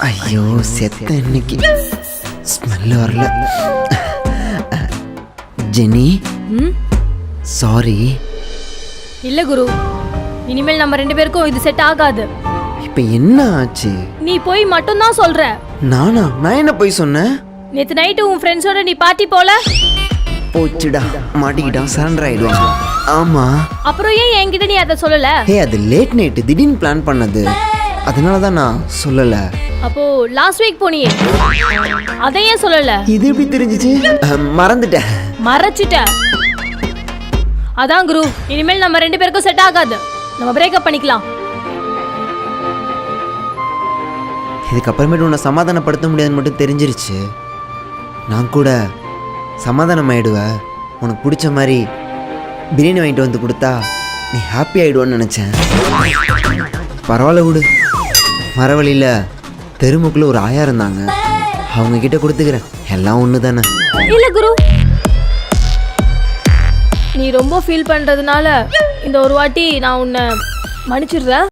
ஐயோ செத்த இன்னைக்கு ஸ்மெல் வரல. Jenny sorry. இல்ல குரு, இனிமேல் நம்ம 2 பேருக்கும் இது செட் ஆகாது. இப்போ என்ன ஆச்சு? நீ போய் மட்டும் தான் சொல்ற. நான் என்ன போய் சொன்னேன்? நேத்து நைட்டு உன் ஃப்ரெண்ட்ஸோட நீ பார்ட்டி போல. போச்சுடா, மாட்டிக்கிட்டான், சரண்டர் ஆயிடுவான். ஆமா. அப்புறம் ஏன் என்கிட்ட நீ அதை சொல்லல? அது லேட் நைட் திடீர்னு பிளான் பண்ணது, அதனால தான் நான் சொல்லல. அப்போ லாஸ்ட் வீக் போனியே, அதை ஏன் சொல்லல? இது எப்படி தெரிஞ்சிச்சு? மறந்துட்டேன். மறைச்சிட்ட. அதான் குரு, இனிமேல் நம்ம 2 பேருக்கும் செட் ஆகாது. நம்ம பிரேக்கப் பண்ணிக்கலாம். இதுக்கப்புறமேட்டு உன்னை சமாதானப்படுத்த முடியாதுன்னு மட்டும் தெரிஞ்சிருச்சு. நான் கூட சமாதானம் ஆயிடுவேன். உனக்கு பிடிச்ச மாதிரி பிரியாணி வாங்கிட்டு வந்து கொடுத்தா நீ ஹாப்பி ஆகிடுவான்னு நினச்சேன். பரவாயில்ல விடு. மரவழியில் தெருமுக்குள்ள ஒரு ஆயா இருந்தாங்க, அவங்க கிட்ட கொடுத்துக்கிறேன். எல்லாம் ஒன்று தானே. இல்ல குரு, நீ ரொம்ப ஃபீல் பண்றதுனால இந்த ஒரு வாட்டி நான் உன்னை மன்னிச்சிடுறேன்.